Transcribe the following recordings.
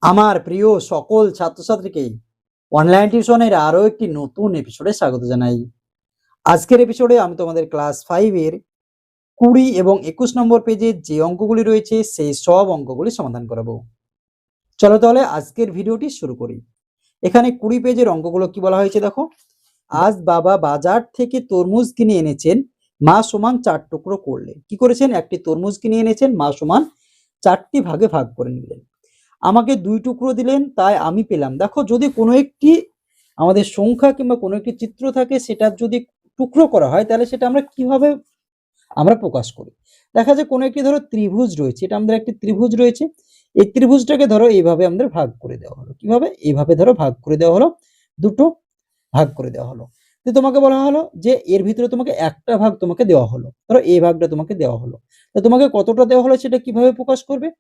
আমার প্রিয় সকল ছাত্রছাত্রীকে অনলাইন টিউশনের আরো একটি নতুন এপিসোডে স্বাগত জানাই। আজকের এপিসোডে আমি তোমাদের ক্লাস 5 এর 20 এবং 21 নম্বর পেজে যে অঙ্কগুলি রয়েছে সেই সব অঙ্কগুলি সমাধান করাবো। চলো তাহলে আজকের ভিডিওটি শুরু করি। এখানে 20 পেজের অঙ্কগুলো কি বলা হয়েছে দেখো। আজ বাবা বাজার থেকে তরমুজ কিনে এনেছেন, মা সমান 4 টুকরো করলে। কি করেছেন? একটি তরমুজ কিনে এনেছেন, মা সমান 4টি ভাগে ভাগ করে নিলেন। আমাকে 2 টুকরো দিলেন, তাই আমি পেলাম। দেখো, যদি কোনো একটি আমাদের সংখ্যা কিংবা কোনো একটি চিত্র থাকে, সেটার যদি টুকরো করা হয় তাহলে সেটা আমরা কিভাবে প্রকাশ করি। দেখা যায় কোনো একটি ধরো ত্রিভুজ রয়েছে, এটা আমাদের একটি ত্রিভুজ রয়েছে, এই ত্রিভুজটাকে ধরো এইভাবে আমাদের ভাগ করে দেওয়া হলো। কিভাবে? এইভাবে ধরো ভাগ করে দেওয়া হলো, দুটো ভাগ করে দেওয়া হলো। তো তোমাকে বলা হলো যে এর ভিতরে তোমাকে একটা ভাগ তোমাকে দেওয়া হলো, ধরো এই ভাগটা তোমাকে দেওয়া হলো। তো তোমাকে কতটা দেওয়া হলো সেটা কিভাবে প্রকাশ করবে?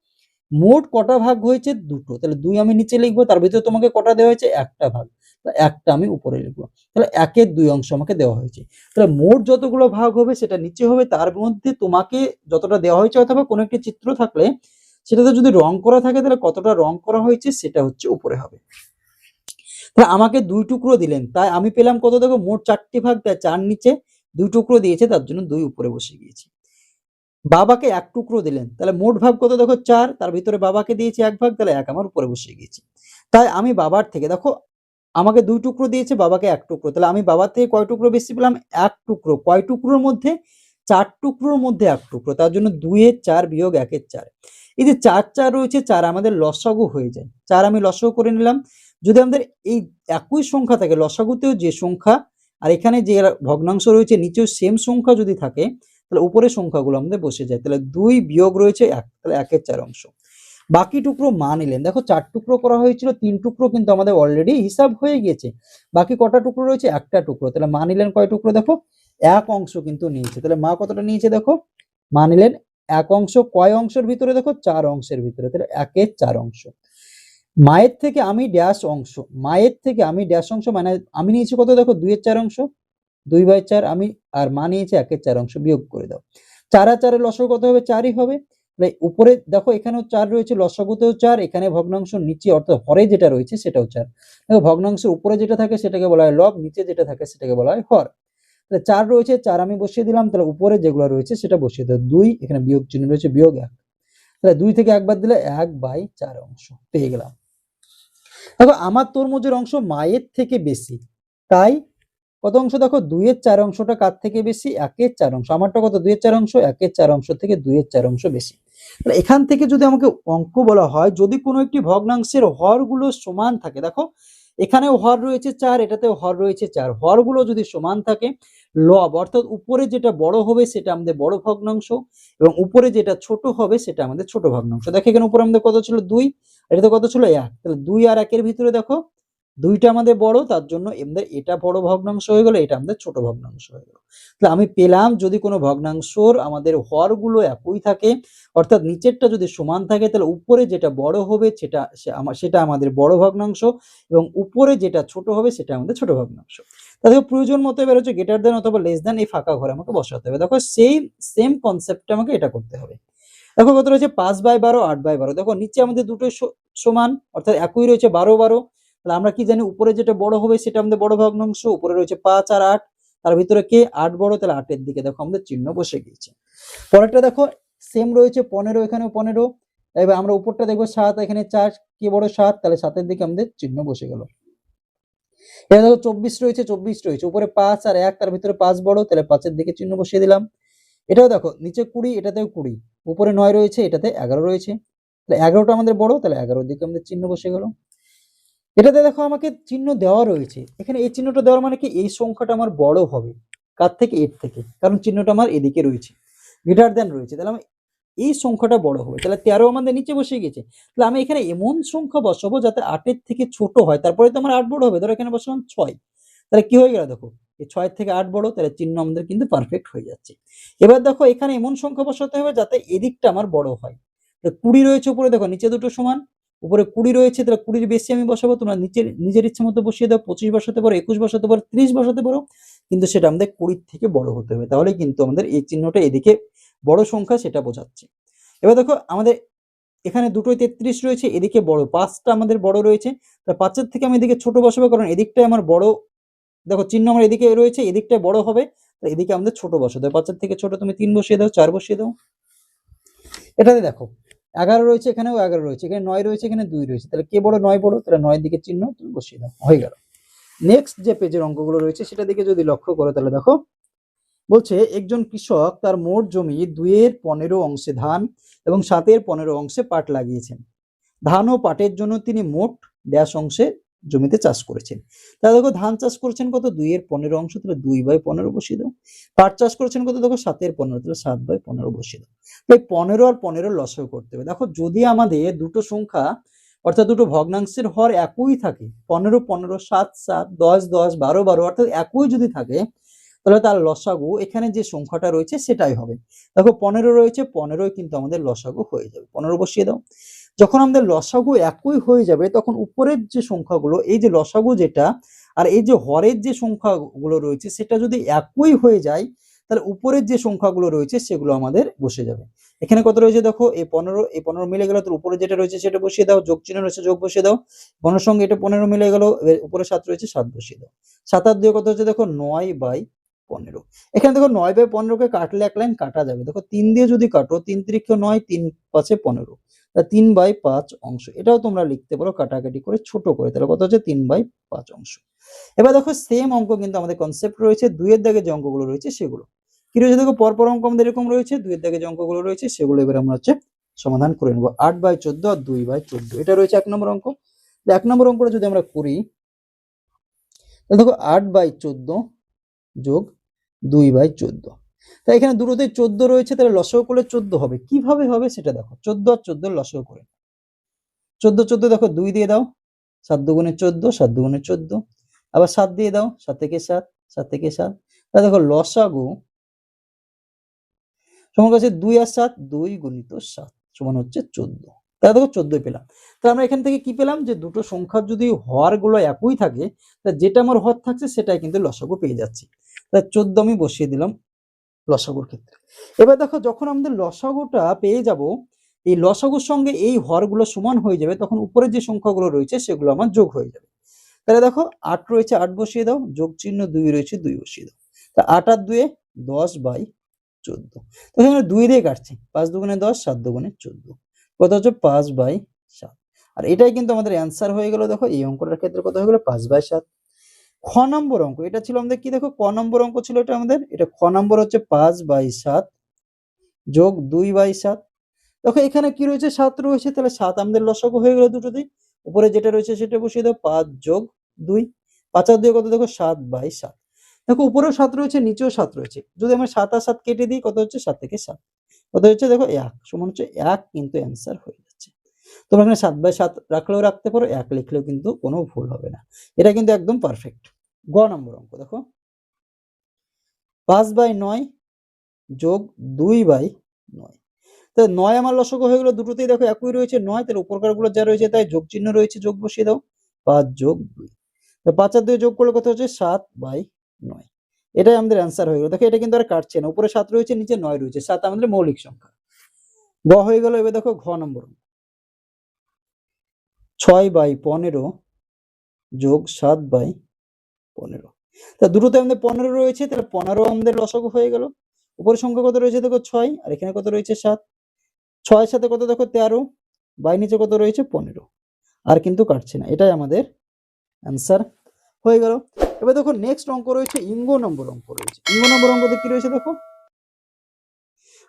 মোট কটা ভাগ হয়েছে? দুটো। তাহলে 2 আমি নিচে লিখবো, তার ভিতরে তোমাকে কটা দেওয়া হয়েছে? একটা ভাগ। তো একটা আমি উপরে লিখবো। তাহলে 1 এর 2 অংশ আমাকে দেওয়া হয়েছে। তাহলে মোট যতগুলো ভাগ হবে সেটা নিচে হবে, তার মধ্যে তোমাকে যতটা দেওয়া হয়েছে, অথবা কোনো একটি চিত্র থাকলে সেটাতে যদি রং করা থাকে তাহলে কতটা রং করা হয়েছে সেটা হচ্ছে উপরে হবে। তাহলে আমাকে 2 টুকরো দিলেন, তাই আমি পেলাম কত? দেখো, মোট 4টি ভাগ, তাই 4 নিচে, 2 টুকরো দিয়েছে তার জন্য 2 উপরে বসে গিয়েছি। বাবাকে 1 টুকরো দিলেন, তাহলে মোট ভাগ কত? দেখো 4, তার ভিতরে বাবাকে দিয়েছি 1 ভাগ, তাহলে 1 আমার উপরে বসে গিয়েছি। তাই আমি বাবার থেকে, দেখো আমাকে 2 টুকরো দিয়েছে, বাবাকে 1 টুকরো, তাহলে আমি বাবার থেকে কয় টুকরো বেশি পেলাম? 1 টুকরো। কয় টুকরোর মধ্যে? 4 টুকরোর মধ্যে 1 টুকরো, তার জন্য 2 এর 4 বিয়োগ 1 এর 4। এই যে 4 4 রয়েছে, 4 আমাদের লসাগু হয়ে যায়। 4 আমি লসাগু করে নিলাম। যদি আমাদের এই একই সংখ্যা থাকে, লসাগুতেও যে সংখ্যা আর এখানে যে ভগ্নাংশ রয়েছে নিচেও সেম সংখ্যা যদি থাকে, তাহলে উপরের সংখ্যাগুলো আমাদের বসে যায়। তাহলে 2 বিয়োগ রয়েছে 1, তাহলে 1 এর 4 অংশ। বাকি টুকরো মা নিলেন। দেখো 4 টুকরো করা হয়েছিল, 3 টুকরো কিন্তু আমাদের অলরেডি হিসাব হয়ে গিয়েছে। বাকি কটা টুকরো রয়েছে? একটা টুকরো। তাহলে মা নিলেন কয় টুকরো? দেখো 1 অংশ কিন্তু নিয়েছে। তাহলে মা কতটা নিয়েছে? দেখো মা নিলেন 1 অংশ। কয় অংশের ভিতরে? দেখো 4 অংশের ভিতরে। তাহলে 1 এর 4 অংশ। মায়ের থেকে আমি ড্যাশ অংশ, মায়ের থেকে আমি ড্যাশ অংশ, মানে আমি নিয়েছি কত? দেখো 2 এর 4 অংশ, 2/4 আমি, আর মা নিয়েছে 1 এর 4 অংশ। বিয়োগ করে দাও। 4 আর 4 এর লসাগু কত হবে? 4ই হবে। তাহলে উপরে দেখো এখানেও 4 রয়েছে, লসাগুতেও 4, এখানে ভগ্নাংশ নিচে অর্থাৎ হরে যেটা রয়েছে সেটাও 4। দেখো ভগ্নাংশের উপরে যেটা থাকে সেটাকে বলা হয় লব, নিচে যেটা থাকে সেটাকে বলা হয় হর। তাহলে 4 রয়েছে, 4 আমি বসিয়ে দিলাম, তাহলে উপরে যেগুলো রয়েছে সেটা বসিয়ে দাও। 2, এখানে বিয়োগ চিহ্ন রয়েছে, বিয়োগ 1। তাহলে 2 থেকে 1 বাদ দিলে 1/4 অংশ পেয়ে গেলাম। দেখো আমার তরমুজের অংশ মায়ের থেকে বেশি, তাই কত অংশ? দেখো 2 এর 4 অংশটা কার থেকে বেশি? 1 এর 4 অংশ। আমারটা কত? 2 এর 4 অংশ, 1 এর 4 অংশ থেকে 2 এর 4 অংশ বেশি। তাহলে এখান থেকে যদি আমাকে অঙ্ক বলা হয়, যদি কোনো একটি ভগ্নাংশের হরগুলো সমান থাকে, দেখো এখানেও হর রয়েছে 4, এটাতেও হর রয়েছে 4, হরগুলো যদি সমান থাকে, লব অর্থাৎ উপরে যেটা বড় হবে সেটা আমাদের বড় ভগ্নাংশ, এবং উপরে যেটা ছোট হবে সেটা আমাদের ছোট ভগ্নাংশ। দেখো এখানে উপরে আমাদের কত ছিল? 2, এটাতে কত ছিল? 1। তাহলে 2 আর 1 এর ভিতরে দেখো 2টা আমাদের বড়, তার জন্য আমাদের এটা বড় ভগ্নাংশ হয়ে গেল, এটা আমাদের ছোট ভগ্নাংশ হয়ে গেল। তাহলে আমি পেলাম, যদি কোনো ভগ্নাংশর আমাদের হরগুলো একই থাকে, অর্থাৎ নিচেরটা যদি সমান থাকে, তাহলে উপরে যেটা বড় হবে সেটা আমাদের বড় ভগ্নাংশ, এবং উপরে যেটা ছোট হবে সেটা আমাদের ছোট ভগ্নাংশ। তাহলে প্রয়োজন মতো এবার হচ্ছে গ্রেটার দেন অথবা লেস দেন এই ফাঁকা ঘরে আমাকে বসাতে হবে। দেখো সেম কনসেপ্টে আমাকে এটা করতে হবে। দেখো কত রয়েছে? 5/12, 8/12। দেখো নিচে আমাদের দুটো সমান, অর্থাৎ একই রয়েছে, 12/12। তাহলে আমরা কি জানি? উপরে যেটা বড় হবে সেটা আমাদের বড় ভগ্নাংশ, উপরে রয়েছে 5 আর 8, তার ভিতরে কে? 8 বড়, তাহলে 8 এর দিকে দেখো আমাদের চিহ্ন বসে গিয়েছে। পরেরটা দেখো সেম রয়েছে, 15, এখানেও 15। এবার আমরা উপরটা দেখবো 7, এখানে 4, কি বড়? 7, তাহলে 7 এর দিকে আমাদের চিহ্ন বসে গেল। এবার দেখো 24 রয়েছে, 24 রয়েছে, উপরে 5 আর 1, তার ভিতরে 5 বড়, তাহলে 5 এর দিকে চিহ্ন বসিয়ে দিলাম। এটাও দেখো নিচে 20, এটাতেও 20, উপরে 9 রয়েছে, এটাতে 11 রয়েছে, তাহলে 11টা আমাদের বড়, তাহলে 11 দিকে আমাদের চিহ্ন বসে গেল। এটাতে দেখো আমাকে চিহ্ন দেওয়া রয়েছে, এখানে এই চিহ্নটা দেওয়ার মানে কি? এই সংখ্যাটা আমার বড় হবে কার থেকে? এর থেকে, কারণ চিহ্নটা আমার এদিকে রয়েছে, গ্রেটার দেন রয়েছে, তাহলে আমি এই সংখ্যাটা বড় হবে। তাহলে 13 আমাদের নিচে বসে গেছে, তাহলে আমি এখানে এমন সংখ্যা বসাবো যাতে 8 এর থেকে ছোট হয়, তারপরে তো আমার 8 বড় হবে। ধরো এখানে বসালাম 6, তাহলে কি হয়ে গেল? দেখো এই 6 থেকে 8 বড়, তাহলে চিহ্ন আমাদের কিন্তু পারফেক্ট হয়ে যাচ্ছে। এবার দেখো এখানে এমন সংখ্যা বসাতে হবে যাতে এদিকটা আমার বড় হয়। 20 রয়েছে উপরে, দেখো নিচে দুটো সমান, উপরে 20 রয়েছে, তাহলে 20 বেশি আমি বসাবো, তোমরা নিজের ইচ্ছে মতো বসিয়ে দাও। 25 বসাতে পারো, 21 বসাতে পারো, 30 বসাতে পারো, কিন্তু সেটা আমাদের 20 থেকে বড় হতে হবে, তাহলে কিন্তু আমাদের এই চিহ্নটা এদিকে বড় সংখ্যা সেটা বোঝাচ্ছে। এবার দেখো আমাদের এখানে দুটোই 33 রয়েছে, এদিকে বড় 5টা আমাদের বড় রয়েছে, তা 5-এর থেকে আমি এদিকে ছোট বসাবো, কারণ এদিকটাই আমার বড়। দেখো চিহ্ন আমার এদিকে রয়েছে, এদিকটাই বড় হবে, তো এদিকে আমাদের ছোট বসাতে হবে। 5-এর থেকে ছোট তুমি 3 বসিয়ে দাও, 4 বসিয়ে দাও। এটাতে দেখো 11 রয়েছে, এখানেও 11 রয়েছে, এখানে 9 রয়েছে, এখানে 2 রয়েছে, তাহলে কে বড়? 9 বড়, তাহলে 9 দিকে চিহ্ন তুমি বসিয়ে দাও, হয়ে গেল। নেক্সট যে পেজের অঙ্কগুলো রয়েছে সেটা দিকে যদি লক্ষ্য করো, তাহলে দেখো বলছে একজন কৃষক তার মোট জমি 2-এর 15 অংশে ধান এবং 7-এর 15 অংশে পাট লাগিয়েছেন। ধান ও পাটের জন্য তিনি মোট ড্যাশ অংশে জমিতে চাষ করেছেন। তাহলে দেখো ধান চাষ করেছেন কত? 2-এর 15 অংশ, তাহলে 2/15 বসিয়ে দাও। পাট চাষ করেছেন কত? দেখো 7-এর 15, তাহলে 7/15 বসিয়ে দাও। তাই 15 আর 15 লসাগু করতে হবে। দেখো যদি আমাদের দুটো সংখ্যা অর্থাৎ দুটো ভগ্নাংশের হর একই থাকে, 15 15, 7 7, 10 10, 12 12 অর্থাৎ একই যদি থাকে, তাহলে তার লসাগু এখানে যে সংখ্যাটা রয়েছে সেটাই হবে। দেখো 15 রয়েছে, 15ই কিন্তু আমাদের লসাগু হয়ে যাবে, 15 বসিয়ে দাও। যখন আমাদের লসাগু একই হয়ে যাবে, তখন উপরের যে সংখ্যাগুলো, এই যে লসাগু যেটা আর এই যে হরের যে সংখ্যাগুলো রয়েছে সেটা যদি একই হয়ে যায়, তাহলে উপরের যে সংখ্যাগুলো রয়েছে সেগুলো আমাদের বসে যাবে। এখানে কত রয়েছে দেখো, এই 15 মিলে গেল, তো উপরে যেটা রয়েছে সেটা বসিয়ে দাও, যোগ চিহ্ন রয়েছে যোগ বসিয়ে দাও। 15 সঙ্গে এটা 15 মিলে গেল, উপরে 7 রয়েছে 7 বসিয়ে দাও। 7 আর 2 কত হচ্ছে দেখো, 9/15। এখানে দেখো 9/15 কে কাটলে এক লাইন কাটা যাবে। দেখো 3 দিয়ে যদি কাটো, 3 3 9, 3 5 15, 3/5 অংশ। এটাও তোমরা লিখতে পারো কাটাকাটি করে ছোট করে, তাহলে কত হচ্ছে 3/5 অংশ। এবার দেখো সেম অঙ্ক কিন্তু আমাদের কনসেপ্ট রয়েছে, 2 এর দাগে যে অঙ্কগুলো রয়েছে সেগুলো কি রয়েছে দেখো, পরপর অঙ্ক আমাদের এরকম রয়েছে, 2 এর দাগে যে অঙ্কগুলো রয়েছে সেগুলো এবার আমরা হচ্ছে সমাধান করে নেব। 8/14 আর 2/14 এটা রয়েছে 1 নম্বর অঙ্ক। 1 নম্বর অঙ্কটা যদি আমরা করি, তাহলে দেখো 8/14 যোগ 2/14, তাই এখানে দুটোতেই 14 রয়েছে, তাহলে লসাগু করলে 14 হবে। কিভাবে হবে সেটা দেখো, 14 আর 14 লসাগু করে 14 14 দেখো 2 দিয়ে দাও, 7 দুগুণে 14, 7 দুগুণে 14, আবার 7 দিয়ে দাও, 7 থেকে 7, 7 থেকে 7, তাহলে দেখো লসাগু সমান হচ্ছে 2 আর 7, 2 গুণিত 7 সমান হচ্ছে 14। তাহলে দেখো 14 পেলাম। তাহলে আমরা এখান থেকে কি পেলাম, যে দুটো সংখ্যার যদি হরগুলো একই থাকে, তাহলে যেটা আমার হর থাকছে সেটাই কিন্তু লসাগু পেয়ে যাচ্ছি। তাহলে 14 আমি বসিয়ে দিলাম লসাগুর ক্ষেত্রে। এবার দেখো যখন আমাদের লসাগুটা পেয়ে যাব, এই লসাগুর সঙ্গে এই হরগুলো সমান হয়ে যাবে, তখন উপরে যে সংখ্যাগুলো রয়েছে সেগুলো আমার যোগ হয়ে যাবে। তাহলে দেখো 8 রয়েছে 8 বসিয়ে দাও, যোগ চিহ্ন 2 রয়েছে 2 বসিয়ে দাও। তা 8 আর 2 10/14, তো এখানে 2 দিয়ে কাটছি, 5 দুগুণে 10, 7 দুগুণে 14, কত হচ্ছে 5/7। আর এটাই কিন্তু আমাদের অ্যান্সার হয়ে গেল। দেখো এই অঙ্কটার ক্ষেত্রে কত হয়ে গেল, 5/7। খ নম্বর অঙ্ক এটা ছিল আমাদের কি, দেখো ক নম্বর অঙ্ক ছিল এটা আমাদের, এটা খ নম্বর হচ্ছে 5/7 যোগ 2/7। দেখো এখানে কি রয়েছে, 7 রয়েছে, তাহলে 7 আমাদের লসাগু হয়ে গেল দুটোতেই। উপরে যেটা রয়েছে সেটা বসিয়ে দাও, 5 যোগ 2, 5 আর 2 কত দেখো 7/7। দেখো উপরেও 7 রয়েছে, নিচেও 7 রয়েছে, যদি আমরা 7 আর 7 কেটে দিই কত হচ্ছে 7 থেকে 7 কত হচ্ছে দেখো 1 সমান হচ্ছে 1, কিন্তু অ্যান্সার হয়ে যাচ্ছে। তোমরা এখানে 7/7 রাখলেও রাখতে পারো, 1 লিখলেও কিন্তু কোনো ভুল হবে না, এটা কিন্তু একদম পারফেক্ট। গ নম্বর অঙ্ক দেখো 5/9 যোগ 2/9, তো 9 আমার লসাগু হয়ে গেল, দুটোতেই দেখো একই রয়েছে 9, তাহলে উপরকার গুলো যা রয়েছে তাই যোগ চিহ্ন রয়েছে যোগ বসিয়ে দাও, 5 যোগ 2, তো 5 আর 2 যোগ করলে কত হচ্ছে 7/9। এটাই আমাদের অ্যান্সার হয়ে গেল। দেখো এটা কিন্তু আর কাটছে না, উপরে 7 রয়েছে নিচে 9 রয়েছে, 7 আমাদের মৌলিক সংখ্যা। গ হয়ে গেল। এবার দেখো ঘ নম্বর 6/15 যোগ 7/15, তা দুটোতে আমাদের 15 রয়েছে, তাহলে 15 আমাদের লসাগু হয়ে গেল। উপরের সংখ্যা কত রয়েছে দেখো 6, আর এখানে কত রয়েছে 7, 6 এর সাথে কত দেখো 13, বাই নিচে কত রয়েছে 15, আর কিন্তু কাটছে না, এটাই আমাদের অ্যান্সার হয়ে গেল। এবার দেখো নেক্সট অঙ্ক রয়েছে ইঙ্গ নম্বর অঙ্ক রয়েছে। ইঙ্গ নম্বর অঙ্কতে কি রয়েছে দেখো,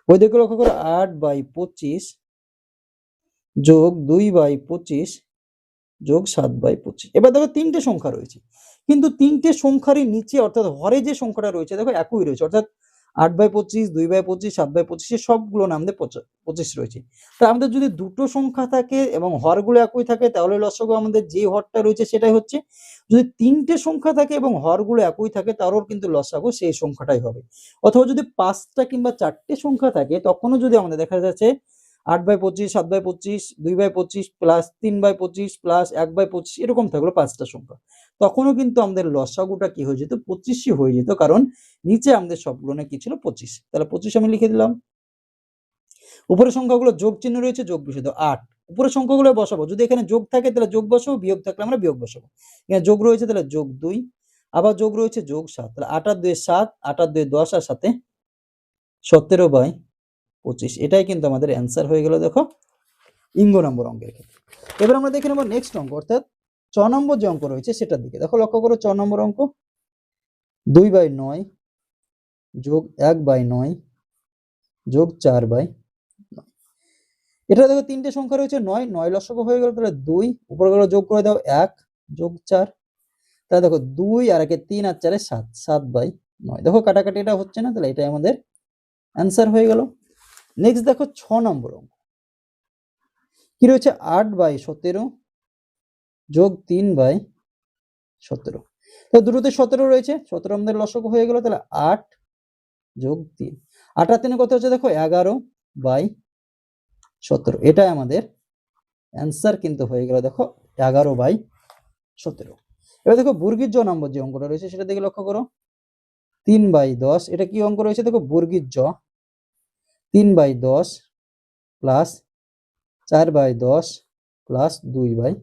ওই দিকে লক্ষ্য করো, 8/25 যোগ 2/25 যোগ 7/25। এবার দেখো তিনটে সংখ্যা রয়েছে, কিন্তু তিনটে সংখ্যারই নিচে অর্থাৎ হরে যে সংখ্যাটা রয়েছে দেখো একই রয়েছে, অর্থাৎ 8/25, 2/25, 7/25 সবগুলো নাম দিয়ে 25 রয়েছে। তা আমাদের যদি দুটো সংখ্যা থাকে এবং হরগুলো একই থাকে, তাহলে লসাগু আমাদের যে হরটা রয়েছে সেটাই হচ্ছে। যদি তিনটে সংখ্যা থাকে এবং হরগুলো একই থাকে, তাহলেও কিন্তু লসাগু সেই সংখ্যাটাই হবে। অথবা যদি 5টা কিংবা 4টে সংখ্যা থাকে, তখনও যদি আমাদের দেখা যাচ্ছে 8/25, 7/25, 2/25 প্লাস 3/25 প্লাস 1/25 এরকম থাকলো 5টা সংখ্যা, তখনও কিন্তু আমাদের লসাগুটা কি হয়ে যেত, 25ই হয়ে যেত, কারণ নিচে আমাদের সবগুলো কি ছিল 25। তাহলে 25 আমি লিখে দিলাম। উপরের সংখ্যাগুলো যোগ চিহ্ন রয়েছে, যোগ বসিয়ে দাও 8। উপরের সংখ্যাগুলো বসাবো, যদি এখানে যোগ থাকে তাহলে যোগ বসাবো, বিয়োগ থাকলে আমরা বিয়োগ বসাবো। এখানে যোগ রয়েছে তাহলে যোগ 2, আবার যোগ রয়েছে যোগ 7, তাহলে 8 আর 2 7, 8 আর 2 10 আর 7 17/25। এটাই কিন্তু আমাদের অ্যান্সার হয়ে গেল দেখো ইঙ্গ নম্বর অঙ্কের ক্ষেত্রে। এবার আমরা দেখে নেব নেক্সট অঙ্ক, অর্থাৎ 6 নম্বর যে অঙ্ক রয়েছে সেটার দিকে। দেখো লক্ষ্য করো 6 নম্বর অঙ্ক 2/9 যোগ 1/9 যোগ 4/9। এটা দেখো তিনটে সংখ্যা রয়েছে, 9 9 লসাগু হয়ে গেল, তাহলে 2 উপরে গেল যোগ করে দাও 1 যোগ 4, তাহলে দেখো 2 আর 1 3 আর 4 7 7/9। দেখো কাটাকাটি এটা হচ্ছে না, তাহলে এটাই আমাদের অ্যান্সার হয়ে গেল। নেক্সট দেখো 6 নম্বর অঙ্ক কি রয়েছে 8/17 যোগ 3/17। তো দুটোতে 17 রয়েছে, 17 আমাদের লসাগু হয়ে গেল, তাহলে 8 যোগ 3, 8 আর 3 কত হচ্ছে দেখো 11/17। এটাই আমাদের অ্যান্সার কিন্তু হয়ে গেল দেখো 11/17। এবার দেখো বর্গীর জ নম্বর যে অঙ্কটা রয়েছে সেটা দিকে লক্ষ্য করো 3/10। এটা কি অঙ্ক রয়েছে দেখো বর্গীর জ 3/10 প্লাস 4/10 প্লাস 2/10।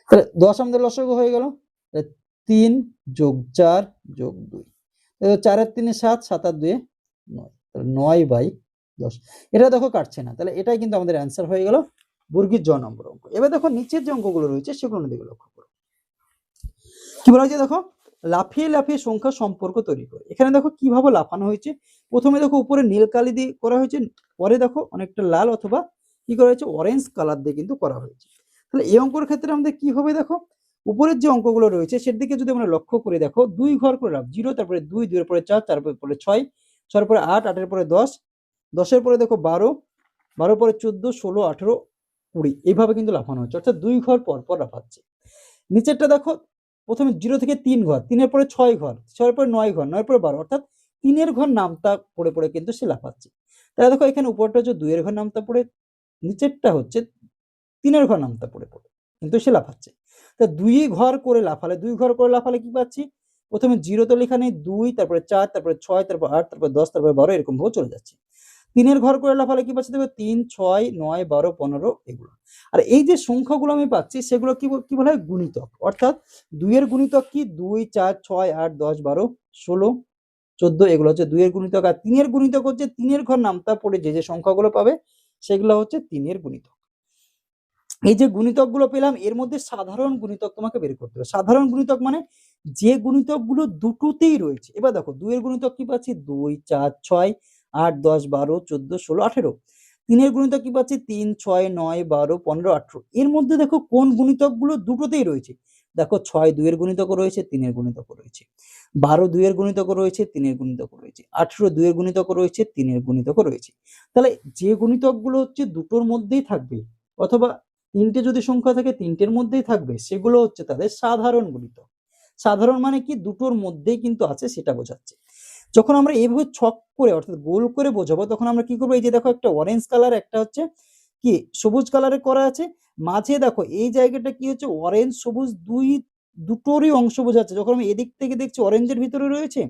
তাহলে 10 আমাদের লসাগু হয়ে গেল, 3 যোগ 4 যোগ 2, 4 আর 3 7, 7 আর 2 9, তাহলে 9/10। এটা দেখো কাটছে না, তাহলে এটাই কিন্তু আমাদের অ্যান্সার হয়ে গেল বর্গীর জ নম্বর অঙ্ক। এবার দেখো নিচের যে অঙ্কগুলো রয়েছে সেগুলো দিকে লক্ষ্য করো। কি বলা হয়েছে দেখো লাফিয়ে লাফিয়ে সংখ্যা সম্পর্ক তৈরি করে। এখানে দেখো কিভাবে লাফানো হয়েছে। প্রথমে দেখো উপরে নীল কালি দিয়ে করা হয়েছে, পরে দেখো অনেকটা লাল অথবা কি করা হয়েছে অরেঞ্জ কালার দিয়ে কিন্তু করা হয়েছে। তাহলে এই অঙ্কের ক্ষেত্রে আমাদের কি হবে দেখো উপরের যে অঙ্কগুলো রয়েছে সেদিকে যদি আমরা লক্ষ্য করে দেখো 2 ঘর করে লাভ 0, তারপরে 2, 2 এর পরে 4, 4 এর পরে 6, 6 এর পরে 8, 8 এর পরে 10, 10 এর পরে দেখো 12, 12 পরে 14, 16, 18, 20 এইভাবে কিন্তু লাফানো হচ্ছে, অর্থাৎ 2 ঘর পর পর লাফাচ্ছে। নিচেরটা দেখো প্রথমে 0 থেকে 3 ঘর, 3 এর পরে 6 ঘর, 6 এর পরে 9 ঘর, 9 এর পরে 12, অর্থাৎ 3 এর ঘর নামতা পড়ে পড়ে কিন্তু সে লাফাচ্ছে। তাহলে দেখো এখানে উপরটা হচ্ছে 2 এর ঘর নামতা পড়ে, নিচেরটা হচ্ছে 3 এর ঘর নামতা পড়ে পড়ে কিন্তু সে লাফাচ্ছে। তা 2 ঘর করে লাফালে 2 ঘর করে লাফালে কি পাচ্ছি প্রথমে 0 তো লেখা নেই, 2, তারপরে 4, তারপরে 6, তারপর 8, তারপর 10, তারপর 12 এরকম ভাবে চলে যাচ্ছে। 3 এর ঘর করে লাফালে কি পাচ্ছি দেখো 3, 6, 9, 12, 15 এগুলো। আর এই যে সংখ্যাগুলো আমি পাচ্ছি সেগুলো কি বলা হয় গুণিতক, অর্থাৎ 2 এর গুণিতক কি 2, 4, 6, 8, 10, 12, 16, 14 এগুলো হচ্ছে 2 এর গুণিতক। আর 3 এর গুণিতক হচ্ছে 3 এর ঘর নামতা পড়ে যে সংখ্যাগুলো পাবে সেগুলো হচ্ছে 3 এর গুণিতক। এই যে গুণিতকগুলো পেলাম এর মধ্যে সাধারণ গুণিতক তোমাকে বের করতে হবে। সাধারণ গুণিতক মানে যে গুণিতকগুলো দুটোতেই রয়েছে। এবার দেখো 2 এর গুণিতক কি পাচ্ছি 2, 4, 6, 8, 10, 12, 14, 16, 18। 3 এর গুণিতক কি পাচ্ছি 3, 6, 9, 12, 15, 18। এর মধ্যে দেখো কোন গুণিতকগুলো দুটোতেই রয়েছে। দেখো 6 2 এর গুণিতকও রয়েছে, 3 এর গুণিতকও রয়েছে, 12 2 এর গুণিতকও রয়েছে, 3 এর গুণিতকও রয়েছে, 18 2 এর গুণিতকও রয়েছে, 3 এর গুণিতকও রয়েছে। তাহলে যে গুণিতকগুলো হচ্ছে দুটোর মধ্যেই থাকবে অথবা 3টে যদি সংখ্যা থাকে 3টের মধ্যেই থাকবে সেগুলো হচ্ছে তাদের সাধারণ গুণিতক। সাধারণ মানে কি দুটোর মধ্যেই কিন্তু আছে সেটা বোঝাচ্ছে। যখন আমরা এইভাবে ছক করে অর্থাৎ গোল করে বোঝাবো তখন আমরা কি করবো এই যে দেখো একটা অরেঞ্জ কালার একটা হচ্ছে কি সবুজ কালারে করা আছে, মাঝে দেখো এই জায়গাটা কি হচ্ছে অরেঞ্জ সবুজ দুটোরই অংশ বোঝাচ্ছে। যখন আমি এদিক থেকে দেখছি অরেঞ্জের ভিতরে রয়েছে,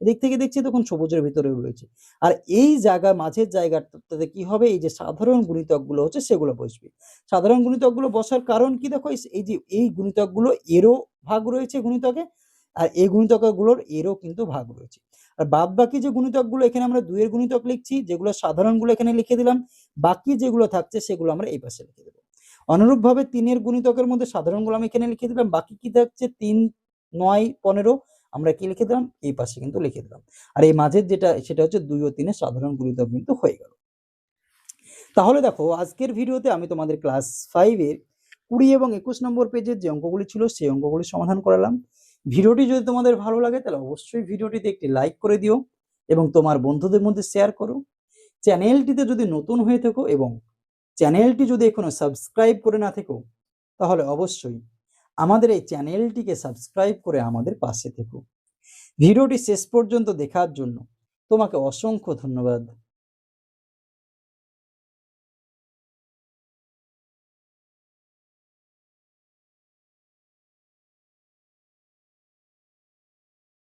এদিক থেকে দেখছি তখন সবুজের ভিতরে রয়েছে। আর এই জায়গা মাঝের জায়গাটাতে কি হবে এই যে সাধারণ গুণিতকগুলো হচ্ছে সেগুলো বসবে। সাধারণ গুণিতকগুলো বসার কারণ কি দেখো এই যে এই গুণিতকগুলো এরও ভাগ রয়েছে গুণিতকে, আর এই গুণিতকগুলোর এরও কিন্তু ভাগ রয়েছে। আর বাদ বাকি যে গুণিতকগুলো এখানে আমরা 2 এর গুণিতক লিখছি, যেগুলো সাধারণগুলো এখানে লিখে দিলাম, বাকি যেগুলো থাকছে সেগুলো আমরা এই পাশে লিখে দেবো। অনুরূপভাবে 3 এর গুণিতকের মধ্যে সাধারণগুলো আমি এখানে লিখে দিলাম, বাকি কি থাকছে 3, 9, 15 আমরা কি লিখে দিলাম এই পাশে কিন্তু লিখে দিলাম। আর এই মাঝের যেটা সেটা হচ্ছে 2 ও 3 এর সাধারণ গুণিতক কিন্তু হয়ে গেল। তাহলে দেখো আজকের ভিডিওতে আমি তোমাদের ক্লাস 5 এর 20 এবং 21 নম্বর পেজের যে অঙ্কগুলি ছিল সেই অঙ্কগুলি সমাধান করালাম। ভিডিওটি যদি তোমাদের ভালো লাগে তাহলে অবশ্যই ভিডিওটিতে একটি লাইক করে দিও এবং তোমার বন্ধুদের মধ্যে শেয়ার করো। চ্যানেলটিতে যদি নতুন হয়ে থাকো এবং চ্যানেলটি যদি এখনো সাবস্ক্রাইব করে না থেকো তাহলে অবশ্যই আমাদের এই চ্যানেলটিকে সাবস্ক্রাইব করে আমাদের পাশে থেকো। ভিডিওটি শেষ পর্যন্ত দেখার জন্য তোমাকে অসংখ্য ধন্যবাদ।